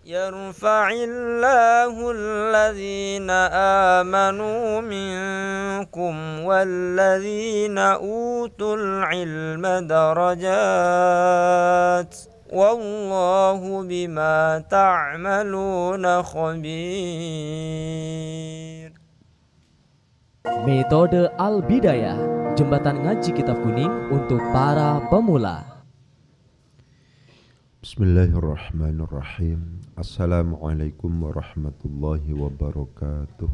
يرفع الله الذين آمنوا منكم والذين أوتوا العلم درجات والله بما تعملون خبير. Metode Al-Bidayah, jembatan ngaji kitab kuning untuk para pemula. Bismillahirrahmanirrahim. Assalamualaikum warahmatullahi wabarakatuh.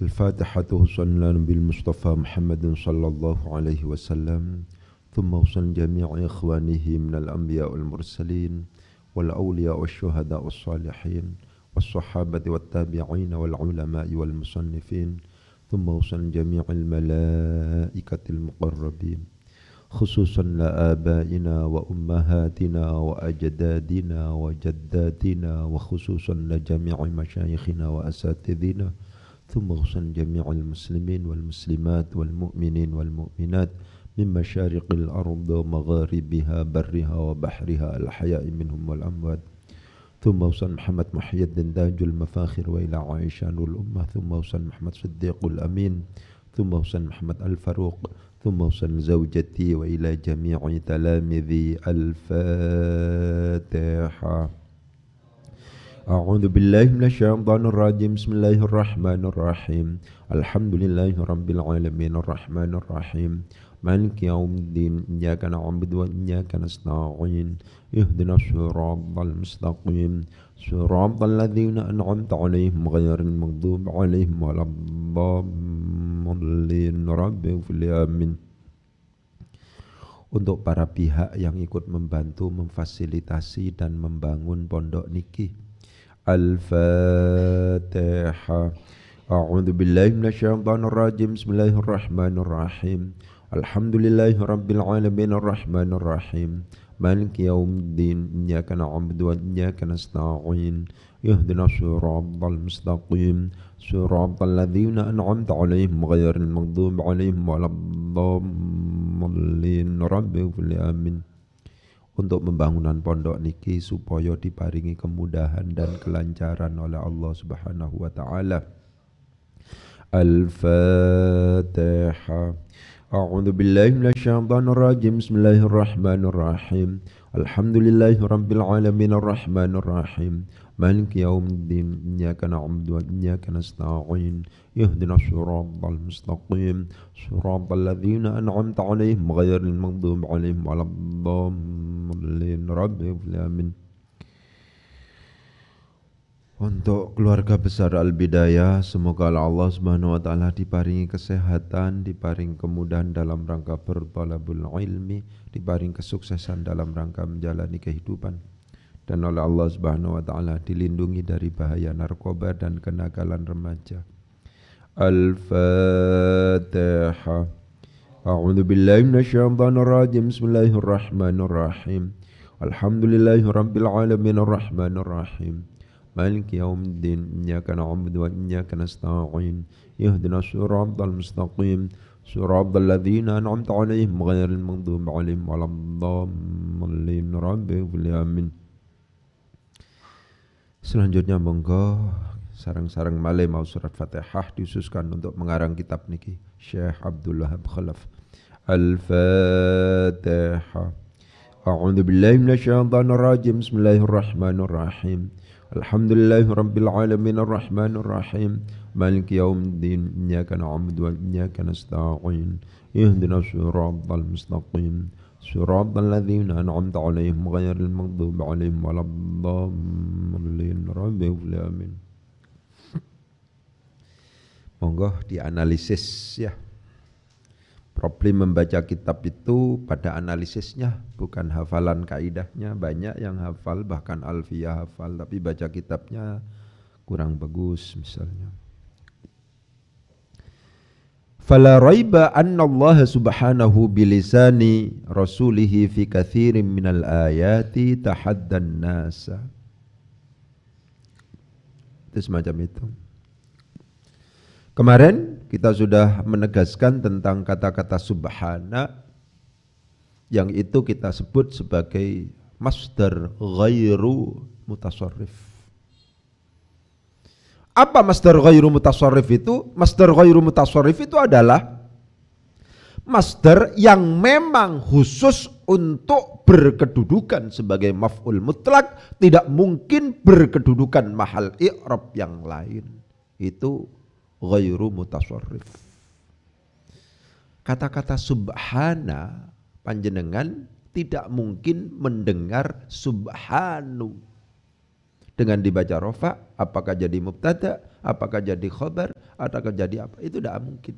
Al-Fatihatu sallallahu bil Mustafa Muhammadin sallallahu alaihi wasallam. Thumma usan jami'i ikhwanihi minal anbiya wal mursalin wal awliya wal syuhada wal salihin wal sahabati wal tabi'in wal ulama'i wal musannifin. Thumma usan jami'il malaikatil muqarrabin khususan la abaina wa ummahatina wa ajdadina wa jaddatina wa khususan la jami'i masyayikhina wa asatidina. Thumma khususan jami'il muslimin wal muslimat wal mu'minin wal mu'minat min masyariqil ard wa magharibiha barriha wa bahriha al haya'i minhum wal amwat. Thumma khususan Muhammad Muhyiddin Tajul Mafakhir wa ila Aisyah nul ummah. Thumma khususan Muhammad Siddiqul Amin. Thumma khususan Muhammad Al-Faruq. ثم وصل زوجتي وإلى جميع تلامذي. الفاتحة. أعوذ بالله من الشيطان الرجيم. بسم الله الرحمن الرحيم. الحمد لله رب العالمين الرحمن الرحيم مالك يوم الدين إياك نعبد وإياك نستعين اهدنا الصراط المستقيم صراط الذين أنعمت عليهم غير المغضوب عليهم ولا الضالين رب اغفر لي آمين. Untuk para pihak yang ikut membantu, memfasilitasi dan membangun pondok niki. Al-Fatihah. A'udzu billahi minasyaitonir rajim. Bismillahirrahmanirrahim. Alhamdulillahi rabbil alamin arrahmanir rahim maliki yaumiddin iyyaka na'budu wa iyyaka nasta'in ihdinas siratal mustaqim siratal ladzina an'amta 'alaihim ghairil maghdubi 'alaihim waladdallin rabbi ighfir li amin. Untuk pembangunan pondok niki supaya diparingi kemudahan dan kelancaran oleh Allah Subhanahu wa taala. Al-Fatihah. A'udzu billahi minasyaitonir rajim. Bismillahirrahmanirrahim. Alhamdulillahi rabbil alamin arrahmanir rahim maliki yaumiddin iyyaka na'budu wa iyyaka nasta'in ihdinas siratal mustaqim siratal ladzina an'amta 'alaihim ghairil maghdubi 'alaihim waladdallin rabbil alamin. Untuk keluarga besar Al-Bidayah, semoga Allah Subhanahu wa taala diparingi kesehatan, diparingi kemudahan dalam rangka berthalabul ilmi, diparingi kesuksesan dalam rangka menjalani kehidupan, dan oleh Allah Subhanahu wa taala dilindungi dari bahaya narkoba dan kenakalan remaja. Al-Fatihah. A'udzu billahi minasyaitonir rajim. Bismillahirrahmanirrahim. Alhamdulillahirabbil alamin arrahmanir rahim maliki yaumiddin iyyaka na'budu wa iyyaka nasta'in ihdinas siratal mustaqim siratal ladzina an'amta 'alaihim ghairil maghdubi 'alaihim waladdallin rabbi ighfir li amin. Selanjutnya monggo sareng-sareng malih mau surat Fatihah diususkan untuk mengarang kitab niki Syekh Abdul Wahab Khalaf. Al-Fatihah. A'udzu billahi minasyaitonir rajim. Bismillahirrahmanirrahim. Alhamdulillahi rabbil alamin arrahmanir rahim maliki yaumiddin iyyaka na'budu wa iyyaka nasta'in ihdinas siratal mustaqim siratal ladzina an'amta 'alaihim ghairil maghdubi 'alaihim waladdallin rabbil alamin. Monggo dianalisis ya. Problem membaca kitab itu pada analisisnya, bukan hafalan kaidahnya. Banyak yang hafal, bahkan alfiyah hafal, tapi baca kitabnya kurang bagus misalnya. Fala raiba anna Allah subhanahu bilisani rasulihi fi kathirin minal ayati tahaddan nasa. Itu semacam itu. Kemarin kita sudah menegaskan tentang kata-kata subhana, yang itu kita sebut sebagai masdar ghairu mutasarrif. Apa masdar ghairu mutasarrif itu? Masdar ghairu mutasarrif itu adalah masdar yang memang khusus untuk berkedudukan sebagai maf'ul mutlak, tidak mungkin berkedudukan mahal i'rab yang lain. Itu ghairu mutasarrif. Kata-kata subhana, panjenengan tidak mungkin mendengar subhanu dengan dibaca rofa, apakah jadi mubtada, apakah jadi khobar, apakah jadi apa, itu tidak mungkin.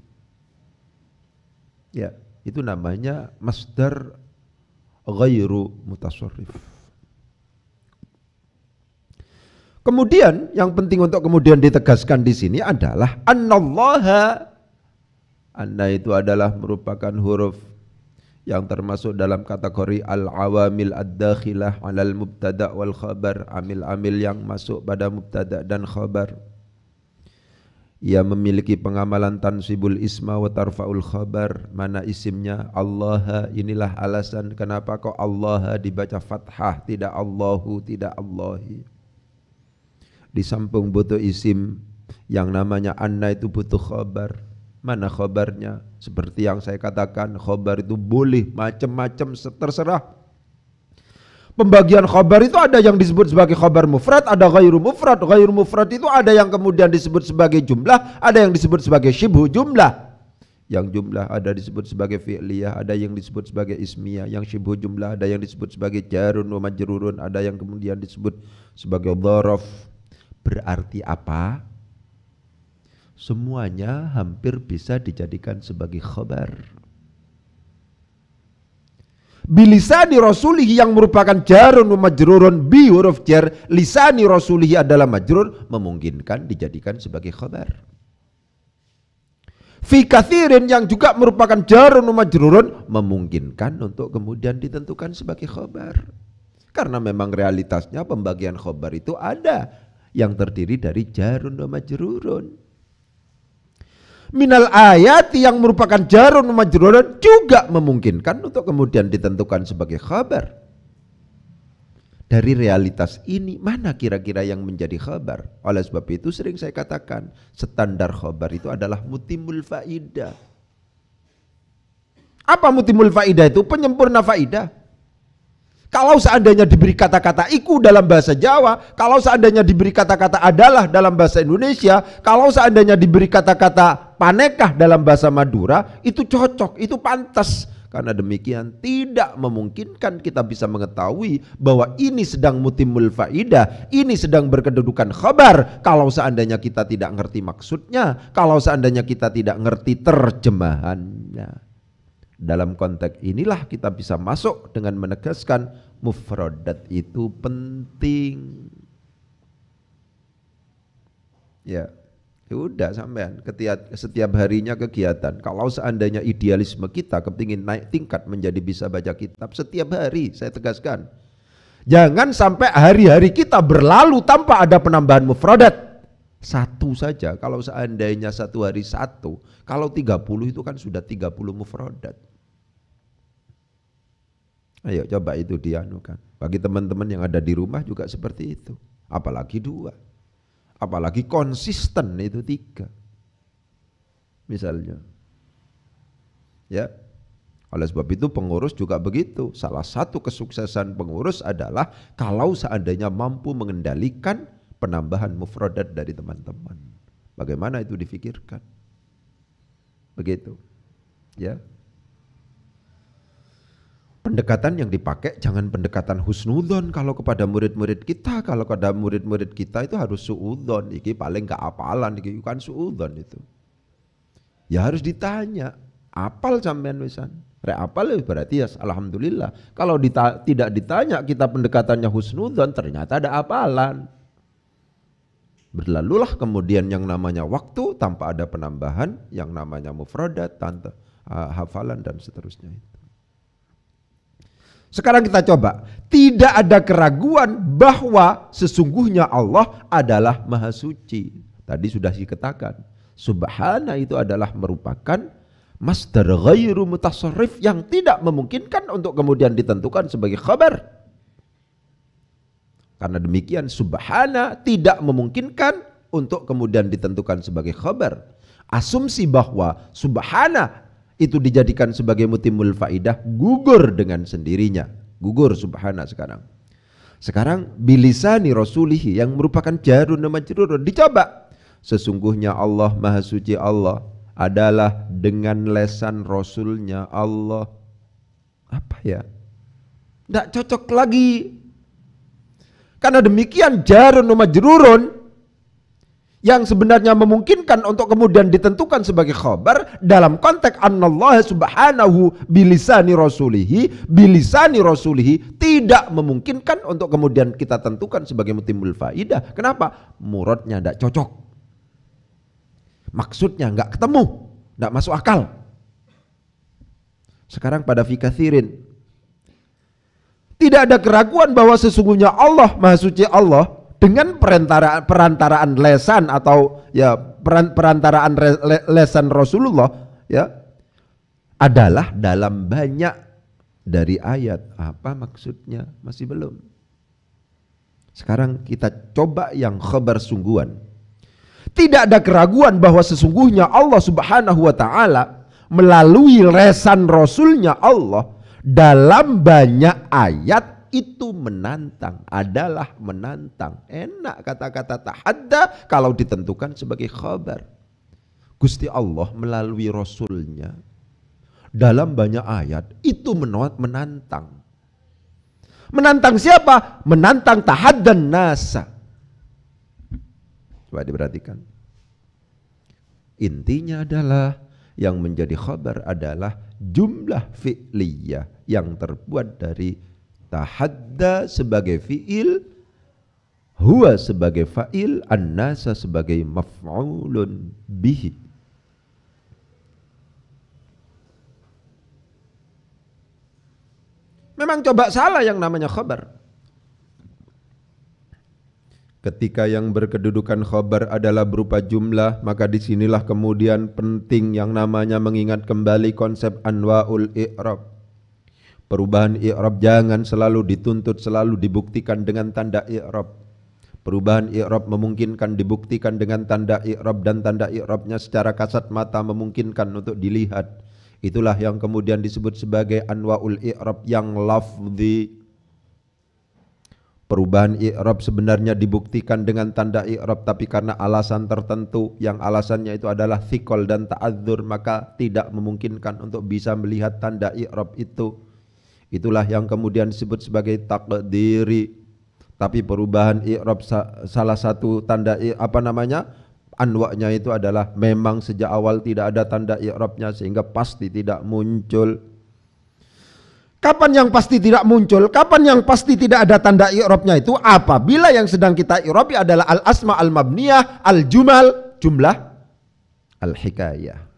Ya, itu namanya masdar ghairu mutasarrif. Kemudian yang penting untuk kemudian ditegaskan di sini adalah annallaha. Anna itu adalah merupakan huruf yang termasuk dalam kategori al-awamil ad-dakhilah 'alal mubtada' wal khabar, amil-amil yang masuk pada mubtada' dan khabar. Ia memiliki pengamalan tansibul isma wa tarfa'ul khabar. Mana isimnya? Allah. Inilah alasan kenapa kok Allah dibaca fathah, tidak Allahu, tidak Allahi. Di samping butuh isim yang namanya anna itu butuh khabar. Mana khabarnya? Seperti yang saya katakan, khabar itu boleh macam-macam, terserah. Pembagian khabar itu ada yang disebut sebagai khabar mufrad, ada ghairu mufrad. Ghairu mufrad itu ada yang kemudian disebut sebagai jumlah, ada yang disebut sebagai syibhu jumlah. Yang jumlah ada disebut sebagai fi'liyah, ada yang disebut sebagai ismiyah. Yang syibhu jumlah ada yang disebut sebagai jarun wa majrurun, ada yang kemudian disebut sebagai dzaraf. Berarti apa? Semuanya hampir bisa dijadikan sebagai khabar. Bilisani rasulihi yang merupakan jarun wa majrurun bi huruf jar, lisani rasulihi adalah majrur, memungkinkan dijadikan sebagai khabar. Fi katsirin yang juga merupakan jarun wa majrurun, memungkinkan untuk kemudian ditentukan sebagai khabar. Karena memang realitasnya pembagian khabar itu ada yang terdiri dari jarun wa majrurun. Minal ayat yang merupakan jarun majrurun juga memungkinkan untuk kemudian ditentukan sebagai khabar. Dari realitas ini mana kira-kira yang menjadi khabar? Oleh sebab itu sering saya katakan standar khabar itu adalah mutimul faidah. Apa mutimul faidah itu? Penyempurna faidah. Kalau seandainya diberi kata-kata iku dalam bahasa Jawa, kalau seandainya diberi kata-kata adalah dalam bahasa Indonesia, kalau seandainya diberi kata-kata panekah dalam bahasa Madura, itu cocok, itu pantas. Karena demikian tidak memungkinkan kita bisa mengetahui bahwa ini sedang mutimul faidah, ini sedang berkedudukan khabar, kalau seandainya kita tidak ngerti maksudnya, kalau seandainya kita tidak ngerti terjemahannya. Dalam konteks inilah kita bisa masuk dengan menegaskan mufradat itu penting. Ya, udah sampean setiap harinya kegiatan. Kalau seandainya idealisme kita kepingin naik tingkat menjadi bisa baca kitab setiap hari, saya tegaskan, jangan sampai hari-hari kita berlalu tanpa ada penambahan mufradat. Satu saja, kalau seandainya satu hari satu, kalau 30 itu kan sudah 30 mufradat. Ayo coba itu dianukan. Bagi teman-teman yang ada di rumah juga seperti itu. Apalagi 2. Apalagi konsisten itu 3. Misalnya. Ya. Oleh sebab itu pengurus juga begitu. Salah satu kesuksesan pengurus adalah kalau seandainya mampu mengendalikan penambahan mufradat dari teman-teman. Bagaimana itu difikirkan? Begitu. Ya. Pendekatan yang dipakai jangan pendekatan husnudzon kalau kepada murid-murid kita. Kalau kepada murid-murid kita itu harus suudzon. Iki paling gak apalan, iki kan suudzon itu. Ya harus ditanya, apal sampean wisan? Rek apal berarti ya alhamdulillah. Kalau tidak ditanya kita pendekatannya husnudzon, ternyata ada apalan. Berlalulah kemudian yang namanya waktu tanpa ada penambahan, yang namanya mufradat, hafalan dan seterusnya itu. Sekarang kita coba, tidak ada keraguan bahwa sesungguhnya Allah adalah Maha Suci. Tadi sudah dikatakan, subhana itu adalah merupakan masdar ghairu mutasarrif yang tidak memungkinkan untuk kemudian ditentukan sebagai khabar. Karena demikian subhana tidak memungkinkan untuk kemudian ditentukan sebagai khabar. Asumsi bahwa subhana itu dijadikan sebagai mutimul faidah gugur dengan sendirinya. Gugur subhana sekarang. Sekarang bilisani rasulihi yang merupakan jarun dan majrurun dicoba. Sesungguhnya Allah Maha Suci Allah adalah dengan lesan Rasulnya Allah. Apa ya? Tidak cocok lagi. Karena demikian jarun dan majrurun yang sebenarnya memungkinkan untuk kemudian ditentukan sebagai khabar dalam konteks anallah subhanahu bilisani rasulihi tidak memungkinkan untuk kemudian kita tentukan sebagai mutimul faidah. Kenapa? Muradnya tidak cocok, maksudnya nggak ketemu, nggak masuk akal. Sekarang pada fi katsirin tidak ada keraguan bahwa sesungguhnya Allah Maha Suci Allah dengan perantaraan lesan atau ya perantaraan lesan Rasulullah ya adalah dalam banyak dari ayat. Apa maksudnya? Masih belum. Sekarang kita coba yang khabar sungguhan. Tidak ada keraguan bahwa sesungguhnya Allah Subhanahu wa taala melalui lesan Rasulnya Allah dalam banyak ayat itu menantang, adalah menantang. Enak kata-kata tahadda kalau ditentukan sebagai khabar. Gusti Allah melalui Rasulnya dalam banyak ayat itu menantang. Menantang siapa? Menantang tahaddan nasa. Coba diperhatikan. Intinya adalah yang menjadi khabar adalah jumlah fi'liyah yang terbuat dari tahadda sebagai fi'il, huwa sebagai fa'il, an-nasa sebagai maf'ulun bihi. Memang coba salah yang namanya khabar. Ketika yang berkedudukan khabar adalah berupa jumlah, maka disinilah kemudian penting yang namanya mengingat kembali konsep anwa'ul i'rab. Perubahan i'rab jangan selalu dituntut, selalu dibuktikan dengan tanda i'rab. Perubahan i'rab memungkinkan dibuktikan dengan tanda i'rab dan tanda i'rabnya secara kasat mata memungkinkan untuk dilihat. Itulah yang kemudian disebut sebagai anwa'ul i'rab yang lafzi. Perubahan i'rab sebenarnya dibuktikan dengan tanda i'rab, tapi karena alasan tertentu yang alasannya itu adalah thiqal dan ta'adzur, maka tidak memungkinkan untuk bisa melihat tanda i'rab itu. Itulah yang kemudian disebut sebagai taqdiri. Tapi perubahan i'rab salah satu tanda anwa'nya itu adalah memang sejak awal tidak ada tanda i'rabnya sehingga pasti tidak muncul. Kapan yang pasti tidak muncul? Kapan yang pasti tidak ada tanda i'rabnya itu? Apabila yang sedang kita i'rabi adalah al-asma al-mabniyah, al-jumal, jumlah, al-hikayah.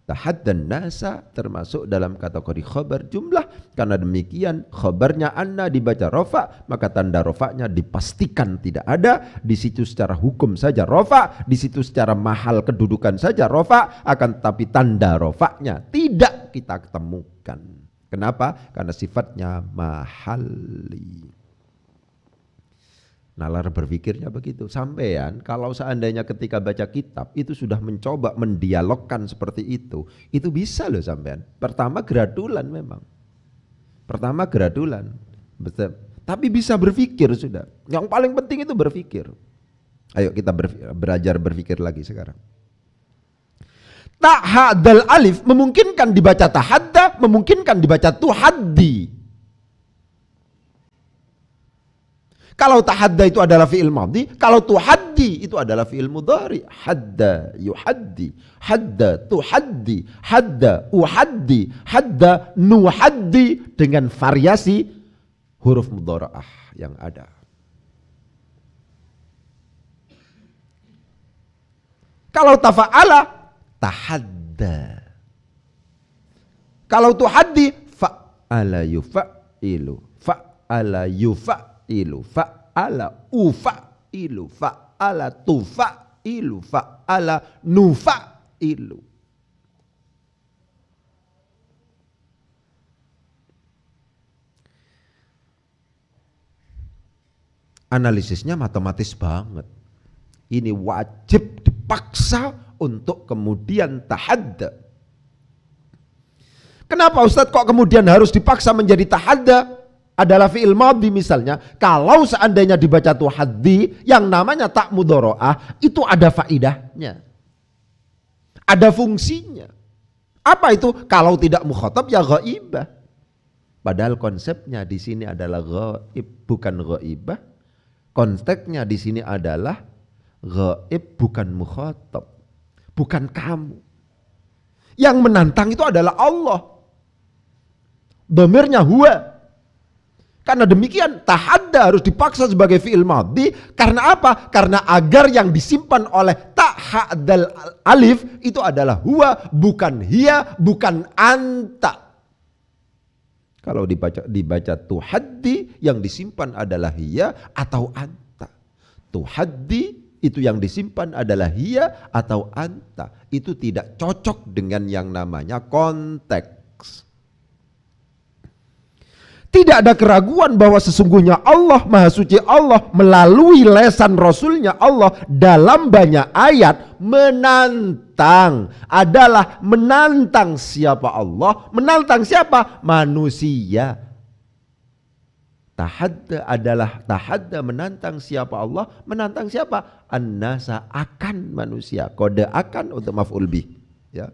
Tahaddan nasa termasuk dalam kategori khabar jumlah. Karena demikian khabarnya anna dibaca rofa, maka tanda rofanya dipastikan tidak ada. Di situ secara hukum saja rofa, di situ secara mahal kedudukan saja rofa, akan tetapi tanda rofanya tidak kita ketemukan. Kenapa? Karena sifatnya mahali. Nalar berpikirnya begitu. Sampean kalau seandainya ketika baca kitab itu sudah mencoba mendialogkan seperti itu bisa loh sampean. Pertama gradulan memang. Pertama gradulan. Betul. Tapi bisa berpikir sudah. Yang paling penting itu berpikir. Ayo kita belajar berpikir lagi sekarang. Tahadal alif memungkinkan dibaca tahadda, memungkinkan dibaca tuhaddi. Kalau tahadda itu adalah fi'il madhi, kalau tuhaddi itu adalah fi'il mudhari. Hadda yuhaddi, hadda tuhaddi, hadda uhaddi, hadda nuhaddi, dengan variasi huruf mudhara'ah yang ada. Kalau tafa'ala tahadda. Kalau tuhaddi fa'ala yufa'ilu, fa'ala yufa'ilu, fa'ala ufa'ilu, fa'ala tufa'ilu, fa'ala nufa'ilu. analisisnya matematis banget. Ini wajib dipaksa untuk kemudian tahadda. Kenapa Ustadz kok kemudian harus dipaksa menjadi tahadda? Adalah fi'il madhi misalnya. Kalau seandainya dibaca tuhaddi, yang namanya tak mudhoro'ah, itu ada faidahnya, ada fungsinya. Apa itu? Kalau tidak mukhatab ya ghaibah. Padahal konsepnya di sini adalah ghaib, bukan ghaibah. Konteksnya di sini adalah ghaib, bukan mukhatab, bukan kamu. Yang menantang itu adalah Allah. Dhamirnya huwa. Karena demikian tahadda harus dipaksa sebagai fi'il madhi. Karena apa? Karena agar yang disimpan oleh ta'hadal alif itu adalah huwa, bukan hiya, bukan anta. Kalau dibaca tuhaddi, yang disimpan adalah hiya atau anta. Tuhaddi itu yang disimpan adalah hiya atau anta. Itu tidak cocok dengan yang namanya konteks. Tidak ada keraguan bahwa sesungguhnya Allah Maha Suci, Allah melalui lesan Rasulnya Allah dalam banyak ayat menantang. Adalah menantang siapa Allah? Menantang siapa? Manusia. Tahadda adalah tahadda menantang siapa Allah? Menantang siapa? An-nasa, akan manusia. Kode akan untuk maf'ul bih. Ya.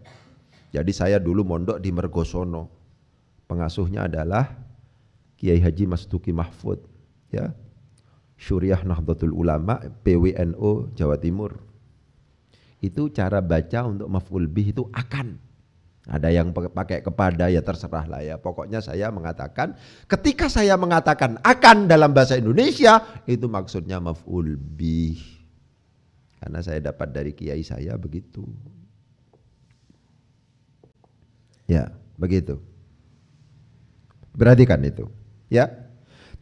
Jadi saya dulu mondok di Mergosono. Pengasuhnya adalah Kiai Haji Mastuki Mahfud, ya, Syuriah Nahdlatul Ulama, PWNO Jawa Timur. Itu cara baca untuk maf'ul bih itu akan. Ada yang pakai kepada, ya terserah lah ya. Pokoknya saya mengatakan, ketika saya mengatakan akan dalam bahasa Indonesia, itu maksudnya maf'ul bih. Karena saya dapat dari kiai saya begitu. Ya, begitu. Perhatikan itu. Ya,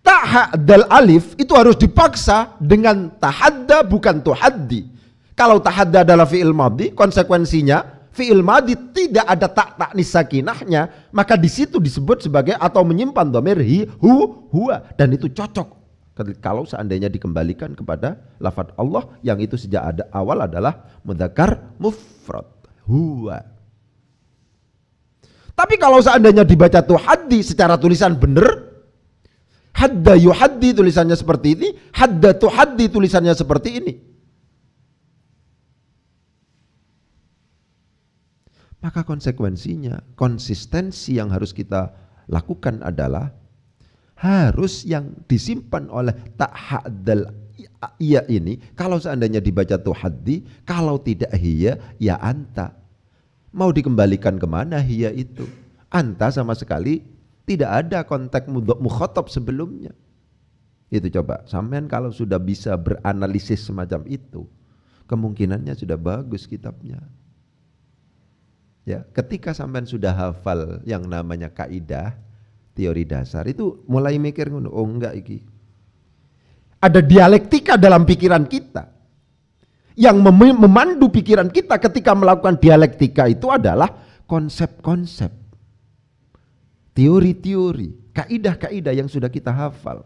ta'hadal alif itu harus dipaksa dengan tahadda, bukan tuhaddi. Kalau tahadda adalah fi'il madhi, konsekuensinya fi'il madhi tidak ada ta'nis sakinahnya, maka di situ disebut sebagai atau menyimpan dhamir hi, hu, huwa, dan itu cocok kalau seandainya dikembalikan kepada lafadz Allah yang itu sejak awal adalah mudzakkar mufrad, huwa. Tapi kalau seandainya dibaca tuhaddi secara tulisan benar, hadda yuhaddi tulisannya seperti ini, hadda tuhaddi tulisannya seperti ini, maka konsekuensinya, konsistensi yang harus kita lakukan adalah harus yang disimpan oleh ta'hadal iya ini, kalau seandainya dibaca tuhaddi, kalau tidak hiya, ya anta. Mau dikembalikan kemana hiya itu? Anta sama sekali tidak ada konteks mukhatab sebelumnya. Itu coba, sampean kalau sudah bisa beranalisis semacam itu, kemungkinannya sudah bagus kitabnya. Ya, ketika sampean sudah hafal yang namanya kaidah, teori dasar, itu mulai mikir, oh enggak iki. Ada dialektika dalam pikiran kita. Yang memandu pikiran kita ketika melakukan dialektika itu adalah konsep-konsep, teori-teori, kaidah-kaidah yang sudah kita hafal.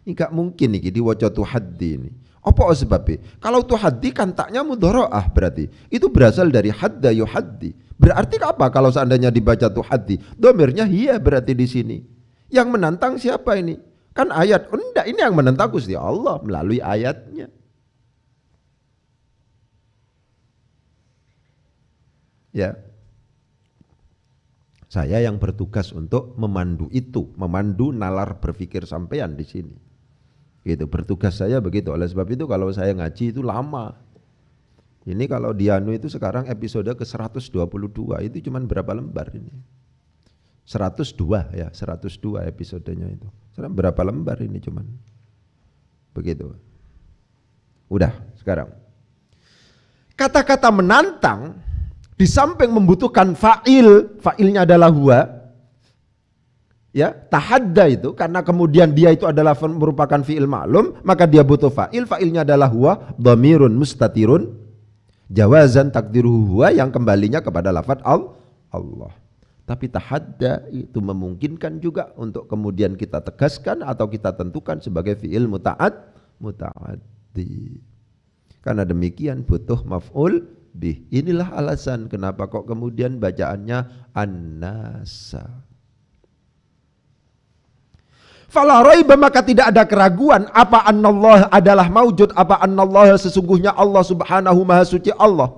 Ini gak mungkin nih diwaca tuhaddi ini. Apa sebabnya? Kalau tuhaddi kan taknya mudhoro'ah, berarti itu berasal dari hadda yuhaddi. Berarti apa kalau seandainya dibaca tuhaddi? Dhamirnya hiya berarti di sini. Yang menantang siapa ini? Kan ayat. Oh, enggak, ini yang menentang Gusti Allah melalui ayatnya. Ya. Saya yang bertugas untuk memandu itu, memandu nalar berpikir sampean di sini. Gitu, bertugas saya begitu. Oleh sebab itu kalau saya ngaji itu lama. Ini kalau Dianu itu sekarang episode ke-122, itu cuman berapa lembar ini? 102 ya, 102 episodenya itu. Sekarang berapa lembar ini cuman? Begitu. Udah, sekarang. Kata-kata menantang di samping membutuhkan fa'il, fa'ilnya adalah huwa, ya, tahadda itu karena kemudian dia itu adalah merupakan fi'il ma'lum, maka dia butuh fa'il, fa'ilnya adalah huwa, dhamirun mustatirun, jawazan takdiruhu huwa, yang kembalinya kepada lafadz Allah. Tapi tahadda itu memungkinkan juga untuk kemudian kita tegaskan atau kita tentukan sebagai fi'il muta'addi. Karena demikian butuh maf'ul bih. Inilah alasan kenapa kok kemudian bacaannya an-nasa. Fala raiba, maka tidak ada keraguan apa annallah adalah maujud, apa annallah sesungguhnya Allah subhanahu maha suci Allah.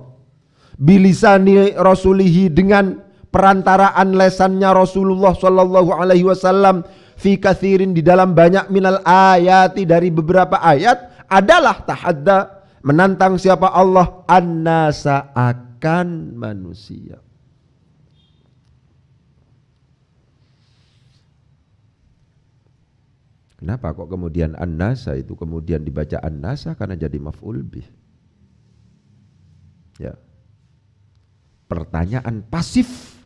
Bilisani rasulihi, dengan perantaraan lesannya Rasulullah sallallahu alaihi wasallam, fi kathirin, di dalam banyak, minal ayati, dari beberapa ayat, adalah tahadda, menantang siapa Allah, an-nasa, akan manusia. Kenapa kok kemudian an-nasa itu kemudian dibaca an-nasa? Karena jadi maf'ul bih. Ya. Pertanyaan pasif,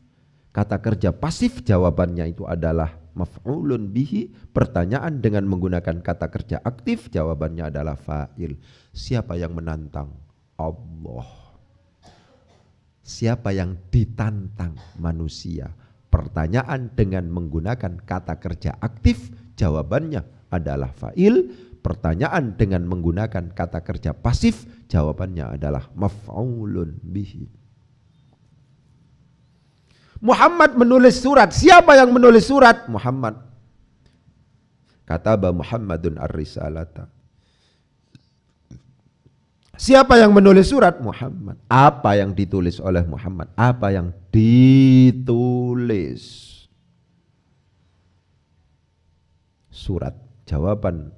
kata kerja pasif, jawabannya itu adalah maf'ulun bihi. Pertanyaan dengan menggunakan kata kerja aktif, jawabannya adalah fa'il. Siapa yang menantang? Allah. Siapa yang ditantang? Manusia. Pertanyaan dengan menggunakan kata kerja aktif, jawabannya adalah fa'il. Pertanyaan dengan menggunakan kata kerja pasif, jawabannya adalah maf'ulun bihi. Muhammad menulis surat. Siapa yang menulis surat? Muhammad. Kataba Muhammadun ar-risalata. Siapa yang menulis surat? Muhammad. Apa yang ditulis oleh Muhammad? Apa yang ditulis? Surat. Jawaban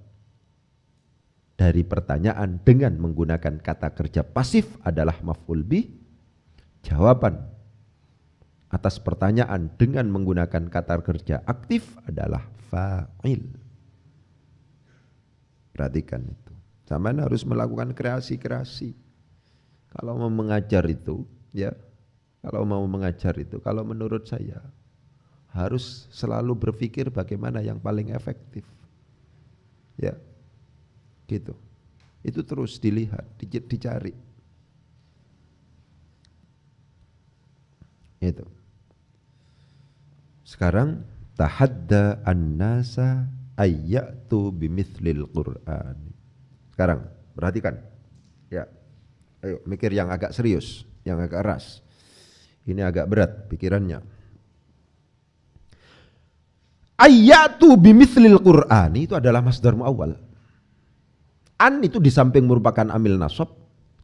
dari pertanyaan dengan menggunakan kata kerja pasif adalah maf'ul bih. Jawaban atas pertanyaan dengan menggunakan kata kerja aktif adalah fa'il. Perhatikan itu. Sampean harus melakukan kreasi-kreasi. Kalau mau mengajar itu, ya, kalau mau mengajar itu, kalau menurut saya harus selalu berpikir bagaimana yang paling efektif. Ya, gitu. Itu terus dilihat, dicari. Itu. Sekarang tahadda an-nasa ayyatu bimithlil Qur'an. Sekarang perhatikan. Ya. Ayo mikir yang agak serius, yang agak keras. Ini agak berat pikirannya. Ayyatu bimithlil Qur'an itu adalah masdar muawwal. An itu di samping merupakan amil nasab,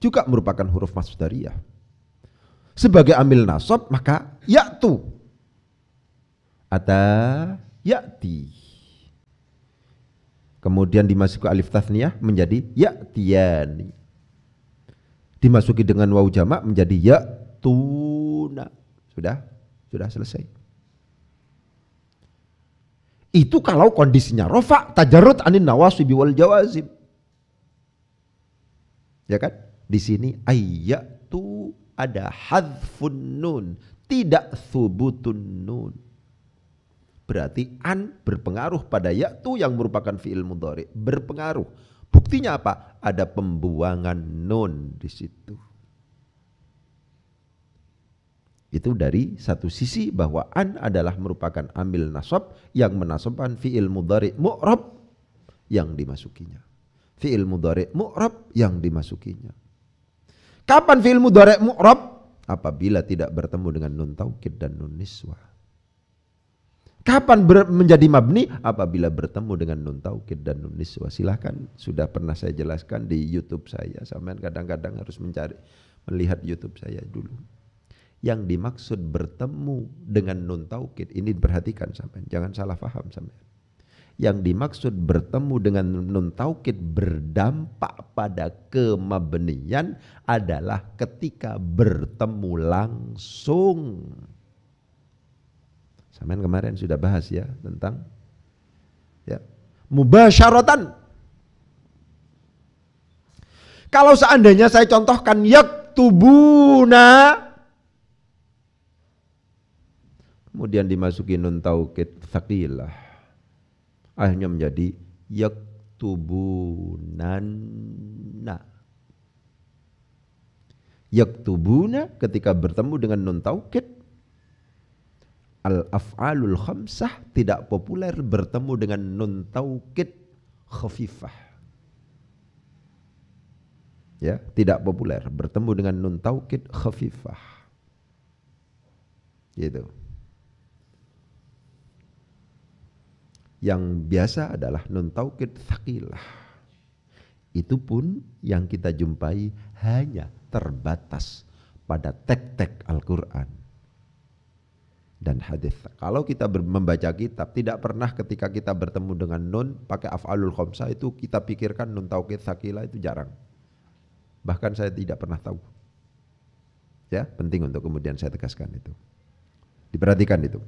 juga merupakan huruf masdariyah. Sebagai amil nasab maka ya'tu. Ata ya'ti. Kemudian dimasuki alif tathniyah menjadi ya'tiyani. Dimasuki dengan waw jamak menjadi ya'tuna. Sudah selesai. Itu kalau kondisinya rofa tajarrud anin nawasibi wal jawazim. Ya kan? Di sini ayyatu ada hadfun nun, tidak thubutun nun. Berarti an berpengaruh pada ya'tu yang merupakan fi'il mudhari, berpengaruh. Buktinya apa? Ada pembuangan nun di situ. Itu dari satu sisi bahwa an adalah merupakan amil nasab yang menasabkan fi'il mudhari mu'rab yang dimasukinya. Fi'il mudhari mu'rab yang dimasukinya. Kapan fi'il mudhari mu'rab? Apabila tidak bertemu dengan nun taukid dan nun niswah. Kapan menjadi mabni? Apabila bertemu dengan nun taukid dan nun niswah. Silahkan, sudah pernah saya jelaskan di YouTube saya. Sampean kadang-kadang harus melihat YouTube saya dulu. Yang dimaksud bertemu dengan nun taukid ini perhatikan sampean, jangan salah paham sampean. Yang dimaksud bertemu dengan nun taukid berdampak pada kemabniyan adalah ketika bertemu langsung. Sampean kemarin sudah bahas ya tentang ya mubasyaratan. Kalau seandainya saya contohkan yaktubuna, kemudian dimasuki nun taukid tsaqilah, akhirnya menjadi yaktubunanna. Yaktubuna ketika bertemu dengan nun taukid, al-af'alul khamsah tidak populer bertemu dengan nun taukid khafifah. Ya, tidak populer, bertemu dengan nun taukid khafifah. Gitu. Yang biasa adalah nun taukid tsaqilah. Itu pun yang kita jumpai hanya terbatas pada tek-tek Al-Quran dan hadis. Kalau kita membaca kitab, tidak pernah ketika kita bertemu dengan nun pakai af'alul khamsah itu kita pikirkan nun taukid tsaqilah, itu jarang. Bahkan saya tidak pernah tahu. Ya, penting untuk kemudian saya tegaskan itu. Diperhatikan itu.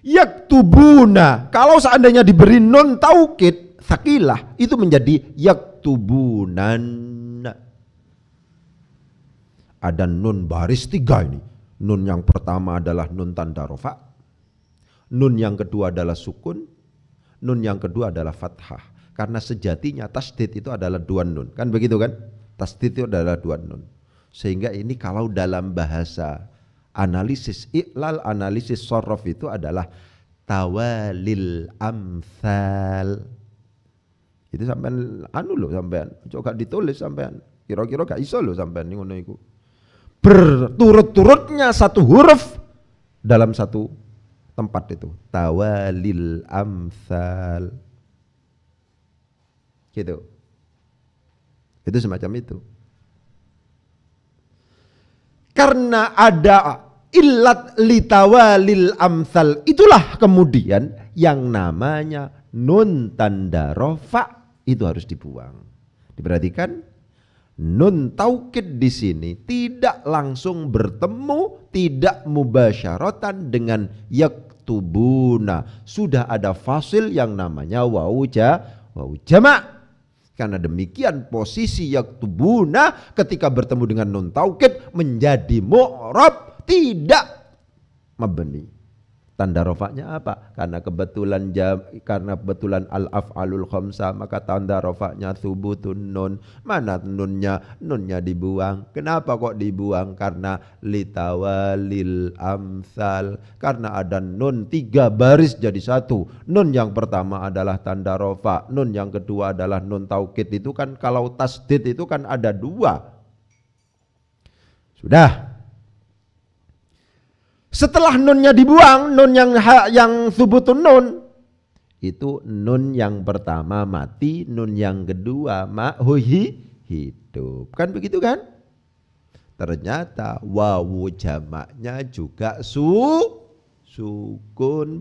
Yaktubuna, kalau seandainya diberi nun taukid tsaqilah, itu menjadi yaktubunan. Ada nun baris 3 ini. Nun yang pertama adalah nun tanda rofa. Nun yang kedua adalah sukun. Nun yang kedua adalah fathah. Karena sejatinya tasdid itu adalah 2 nun. Kan begitu kan? Tasdid itu adalah 2 nun. Sehingga ini kalau dalam bahasa analisis i'lal, analisis sorof itu adalah tawalil amsal. Itu sampean anu lho sampean. Coba ditulis sampean. Kira-kira gak iso lho sampean ngono iku. Berturut-turutnya satu huruf dalam satu tempat itu. Tawalil amsal. Gitu. Itu semacam itu. Karena ada illat litawalil amsal, itulah kemudian yang namanya nun tanda rofa itu harus dibuang. Diperhatikan, nun taukid di sini tidak langsung bertemu, tidak mubasyaratan dengan yaktubuna. Sudah ada fasil yang namanya wawu jama'. Karena demikian posisi yaktubuna ketika bertemu dengan nun taukid menjadi mu'rab, tidak mabni. Tanda rofaknya apa? Karena kebetulan al-af'alul khamsah, maka tanda rofaknya thubutun nun. Mana nunnya? Nunnya dibuang. Kenapa kok dibuang? Karena litawalil amsal. Karena ada nun 3 baris jadi 1. Nun yang pertama adalah tanda rofa. Nun yang kedua adalah nun taukid. Itu kan kalau tasdid itu kan ada 2. Sudah. Setelah nunnya dibuang, nun yang thubutun nun, itu nun yang pertama mati, nun yang kedua hidup. Kan begitu kan? Ternyata wawu jamaknya juga sukun.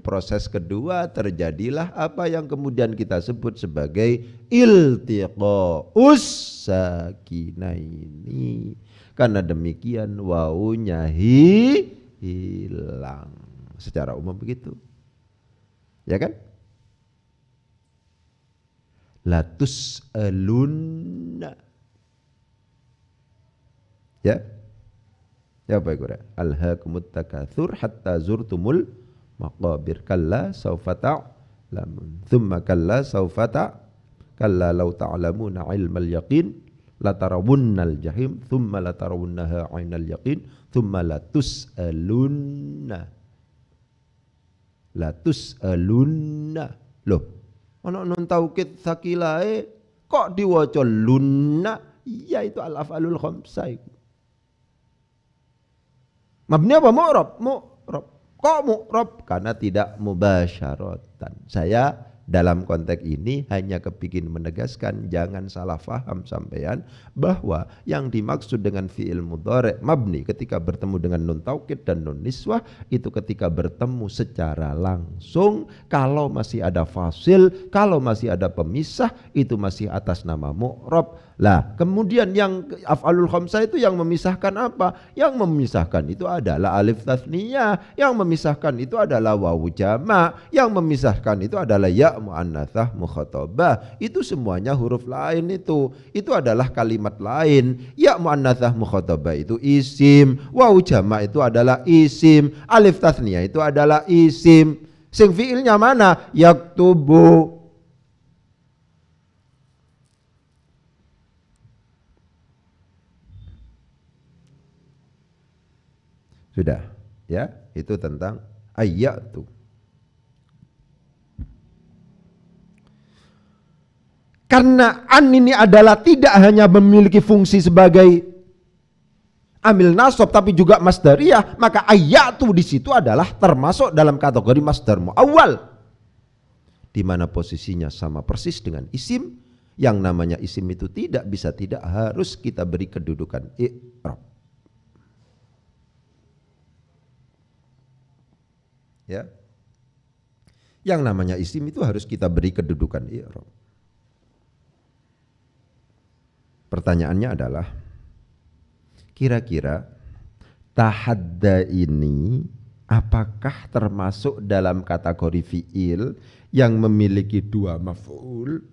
Proses kedua terjadilah apa yang kemudian kita sebut sebagai iltiqa'us sakinaini. Karena demikian wawunya hilang. Secara umum begitu. Ya kan? Latus alunna. Ya. Ya apa itu? Alhaakumut takatsur hatta zurtumul maqabir. Kalla sawfa ta'lamun. Thumma kalla sawfa kalla law ta'lamuna ilmal yaqin latarawunnal jahim thumma latarawunnaha 'ainal yaqin thumma latus'alunna. Loh, ana nun taukid tsaqilae kok diwaca lunna? Iya, itu al-af'alul khamsah. Mabni apa mu'rab? Mu'rab. Kok mu'rab? Karena tidak mubasyaratan. Saya dalam konteks ini hanya kepingin menegaskan, jangan salah faham sampean bahwa yang dimaksud dengan fi'il mudhari' mabni ketika bertemu dengan nun taukid dan nun niswah itu ketika bertemu secara langsung. Kalau masih ada fasil, kalau masih ada pemisah, itu masih atas nama mu'rab. Lah, kemudian yang af'alul khamsah itu yang memisahkan apa? Yang memisahkan itu adalah alif tasniyah, yang memisahkan itu adalah wawu jama', yang memisahkan itu adalah ya muannatsah mukhatabah. Itu semuanya huruf lain itu. Itu adalah kalimat lain. Ya muannatsah mukhatabah itu isim, wawu jama' itu adalah isim, alif tasniyah itu adalah isim. Sing fiilnya mana? Yaktubu. Sudah, ya, itu tentang ayatu. Karena an ini adalah tidak hanya memiliki fungsi sebagai amil nasab tapi juga masdariyah, maka ayatu di situ adalah termasuk dalam kategori masdar muawwal, di mana posisinya sama persis dengan isim. Yang namanya isim itu tidak bisa tidak harus kita beri kedudukan i'rab. Ya. Yang namanya isim itu harus kita beri kedudukan i'rab. Pertanyaannya adalah, kira-kira tahadda ini apakah termasuk dalam kategori fi'il yang memiliki dua maf'ul?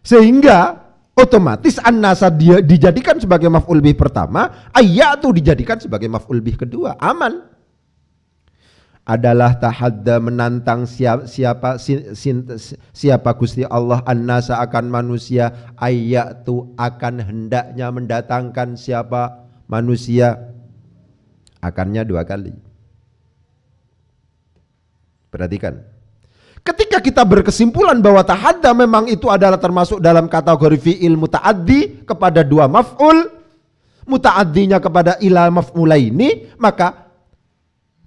Sehingga otomatis an-nasa dia dijadikan sebagai maf'ul bih pertama, ayatu dijadikan sebagai maf'ul bih kedua. Aman. Adalah tahadda menantang siapa Gusti Allah an-nasa akan manusia, ayatu akan hendaknya mendatangkan siapa manusia. Akannya dua kali. Perhatikan. Ketika kita berkesimpulan bahwa tahadda memang itu adalah termasuk dalam kategori fi'il muta'addi kepada dua maf'ul, muta'addinya kepada ila maf'ulaini, maka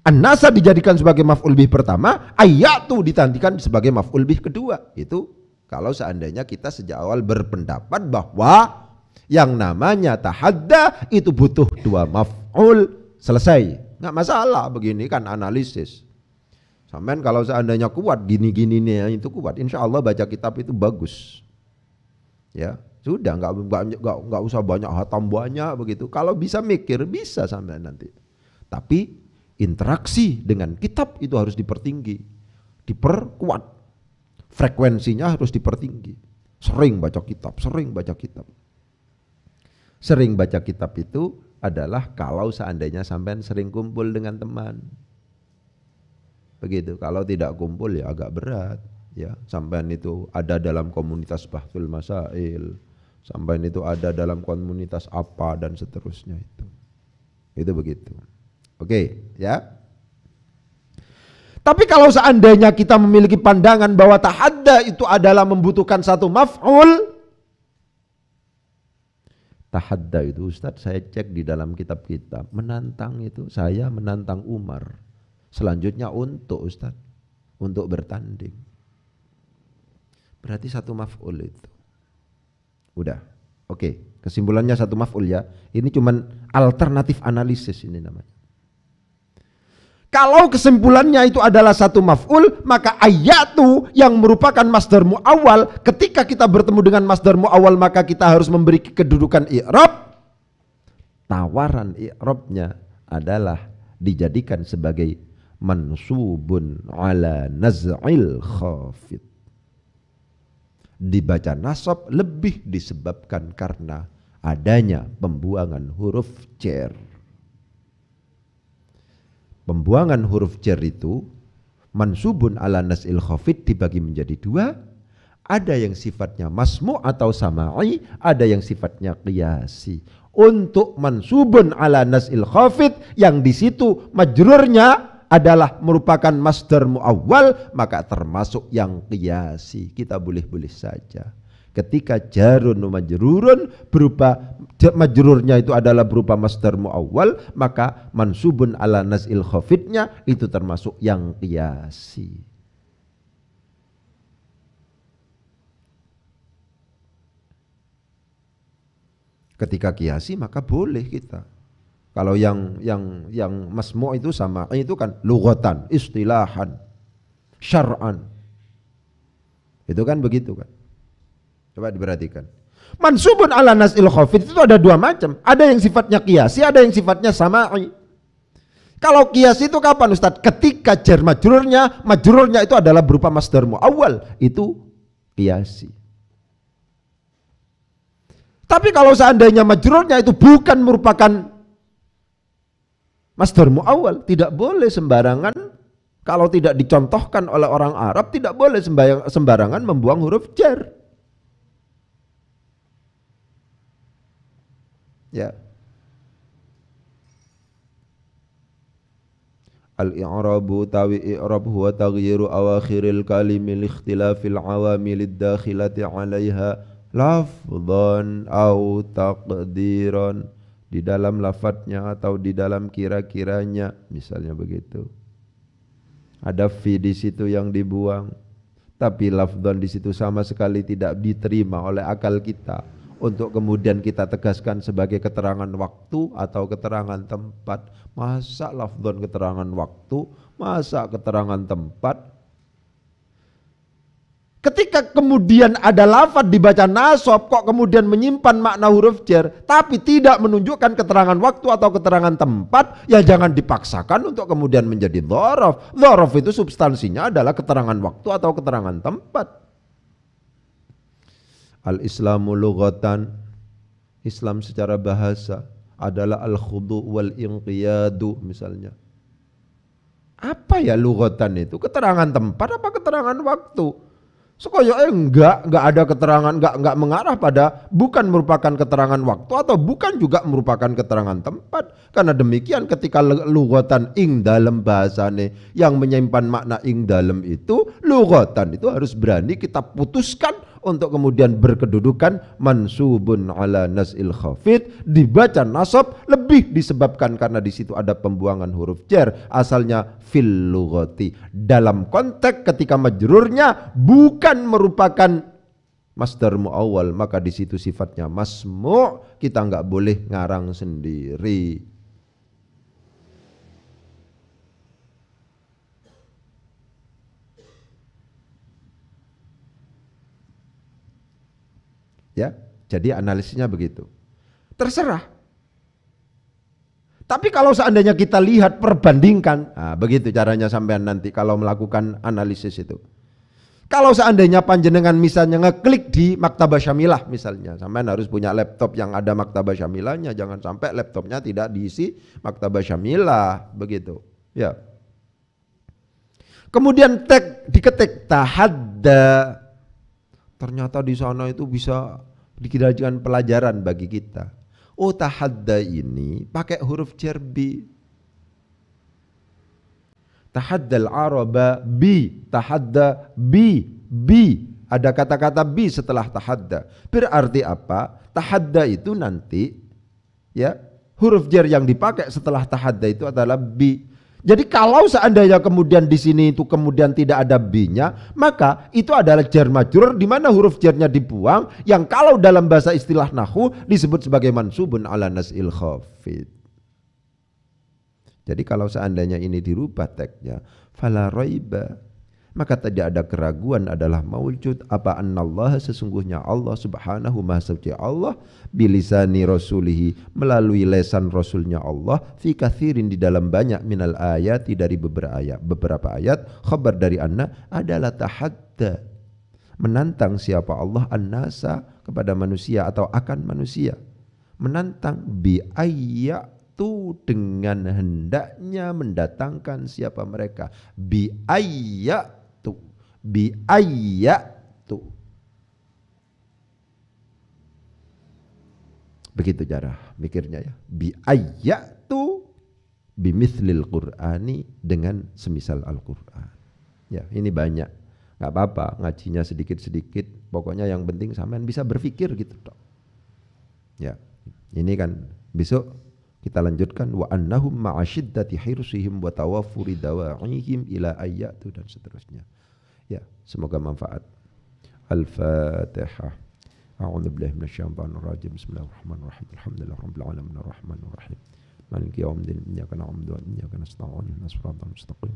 an-nasa dijadikan sebagai maf'ul bih pertama, ayatu ditantikan sebagai maf'ul bih kedua. Itu kalau seandainya kita sejak awal berpendapat bahwa yang namanya tahadda itu butuh dua maf'ul, selesai. Nggak masalah, begini kan analisis. Sampean kalau seandainya kuat gini-gini nih itu kuat, insya Allah baca kitab itu bagus. Ya sudah, nggak usah banyak hatam banyak begitu. Kalau bisa mikir bisa sampean nanti. Tapi interaksi dengan kitab itu harus dipertinggi, diperkuat, frekuensinya harus dipertinggi. Sering baca kitab, sering baca kitab. Sering baca kitab itu adalah kalau seandainya sampean sering kumpul dengan teman. Begitu. Kalau tidak kumpul ya agak berat. Ya, sampean itu ada dalam komunitas bahtul masail, sampean itu ada dalam komunitas apa dan seterusnya itu. Itu begitu. Oke, ya. Tapi kalau seandainya kita memiliki pandangan bahwa tahadda itu adalah membutuhkan satu maf'ul. Tahadda itu Ustadz, saya cek di dalam kitab-kitab, menantang itu saya menantang Umar. Selanjutnya untuk Ustadz, untuk bertanding. Berarti satu maf'ul itu. Udah, oke. Kesimpulannya satu maf'ul ya. Ini cuman alternatif analisis ini namanya. Kalau kesimpulannya itu adalah satu maf'ul, maka ayatu yang merupakan masdar mu'awwal, ketika kita bertemu dengan masdar mu'awwal maka kita harus memberi kedudukan i'rab. Tawaran i'rabnya adalah dijadikan sebagai mansubun ala naz'il khafid. Dibaca nasab lebih disebabkan karena adanya pembuangan huruf jar. Pembuangan huruf jar itu mansubun ala naz'il khafid dibagi menjadi dua. Ada yang sifatnya masmu' atau sama'i, ada yang sifatnya qiyasi. Untuk mansubun ala naz'il khafid yang di situ majrurnya adalah merupakan masdar muawwal, maka termasuk yang qiyasi. Kita boleh-boleh saja. Ketika jarun majrurun berupa majrurnya itu adalah berupa masdar muawwal, maka mansubun ala naz'il khafidnya itu termasuk yang qiyasi. Ketika qiyasi maka boleh kita. Kalau yang masmu' itu sama itu kan lughatan, istilahan, syar'an. Itu kan begitu kan. Coba diperhatikan. Mansubun ala naz'il khafid itu ada dua macam. Ada yang sifatnya qiyasi, ada yang sifatnya sama'i. Kalau qiyasi itu kapan Ustaz? Ketika jar majrurnya itu adalah berupa masdar muawwal, itu qiyasi. Tapi kalau seandainya majrurnya itu bukan merupakan masdar muawwal, tidak boleh sembarangan, kalau tidak dicontohkan oleh orang Arab, tidak boleh sembarangan membuang huruf jar. Ya. Al-i'rabu tawi i'rab huwa taghyiru awakhiril kalimi li ikhtilafil awamilid dakhilati 'alaiha lafdhan au taqdiran, di dalam lafadznya atau di dalam kira-kiranya, misalnya begitu. Ada fi di situ yang dibuang, tapi lafdhan di situ sama sekali tidak diterima oleh akal kita untuk kemudian kita tegaskan sebagai keterangan waktu atau keterangan tempat. Masa lafdhan keterangan waktu, masa keterangan tempat? Ketika kemudian ada lafadz dibaca nasab, kok kemudian menyimpan makna huruf jar tapi tidak menunjukkan keterangan waktu atau keterangan tempat, ya jangan dipaksakan untuk kemudian menjadi dzaraf. Dzaraf itu substansinya adalah keterangan waktu atau keterangan tempat. Al-Islamu lughatan, Islam secara bahasa adalah al-khudu' wal inqiyadu misalnya. Apa ya lughatan itu? Keterangan tempat apa keterangan waktu? Sekoyoknya enggak ada keterangan, enggak mengarah pada, bukan merupakan keterangan waktu atau bukan juga merupakan keterangan tempat. Karena demikian ketika lughatan ing dalam bahasane yang menyimpan makna ing dalam itu, lughatan itu harus berani kita putuskan untuk kemudian berkedudukan mansubun ala nas'il khafid, dibaca nasab lebih disebabkan karena di situ ada pembuangan huruf jar, asalnya fil lughati. Dalam konteks ketika majrurnya bukan merupakan masdar muawwal, maka di situ sifatnya masmu', kita enggak boleh ngarang sendiri. Ya, jadi analisisnya begitu. Terserah. Tapi kalau seandainya kita lihat perbandingkan, nah begitu caranya sampean nanti kalau melakukan analisis itu. Kalau seandainya panjenengan misalnya ngeklik di Maktabah Syamilah misalnya, sampean harus punya laptop yang ada Maktabah Syamilahnya, jangan sampai laptopnya tidak diisi Maktabah Syamilah, begitu. Ya. Kemudian diketik tahadda. Ternyata di sana itu bisa dikirakan pelajaran bagi kita. Oh, tahadda ini pakai huruf jar bi. Tahaddal araba bi, tahadda bi. Ada kata-kata bi setelah tahadda. Berarti apa? Tahadda itu nanti ya, huruf jar yang dipakai setelah tahadda itu adalah bi. Jadi kalau seandainya kemudian di sini itu kemudian tidak ada b-nya, maka itu adalah jar majrur di mana huruf jarnya dibuang, yang kalau dalam bahasa istilah nahwu disebut sebagai mansubun ala nas'il khafid. Jadi kalau seandainya ini dirubah teksnya, fala raiba, maka tidak ada keraguan adalah maujud apa annallaha, sesungguhnya Allah subhanahu maha suci Allah, bilisani rasulihi, melalui lesan rasulnya Allah, fi kathirin, di dalam banyak, minal ayati, dari beberapa ayat, khabar dari anna adalah tahadda, menantang siapa Allah annasa, kepada manusia atau akan manusia, menantang bi ayyatu, dengan hendaknya mendatangkan siapa mereka, bi ayyatu, begitu cara mikirnya ya, bi ayyatu bimithlil qur'ani, dengan semisal Al-Qur'an. Ya, ini banyak, nggak apa-apa ngajinya sedikit-sedikit, pokoknya yang penting sampean bisa berpikir gitu toh. Ya, ini kan besok kita lanjutkan wa annahum ma'asyiddati hirsihim wa tawaffuri dawa'ihim ila ayyatu, dan seterusnya. Ya, semoga manfaat. Al-Fatihah. A'udzu billahi minasyaitonir rajim. Bismillahirrahmanirrahim. Alhamdulillahirabbil alamin arrahmanir rahim. Maliki yaumiddin. Iyyaka na'budu wa iyyaka nasta'in. Ihdinas siratal mustaqim.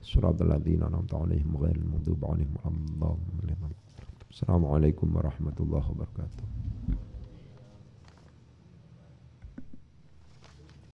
Shiratal ladzina an'amta 'alaihim ghairil maghdubi 'alaihim waladdallin. Assalamualaikum warahmatullahi wabarakatuh.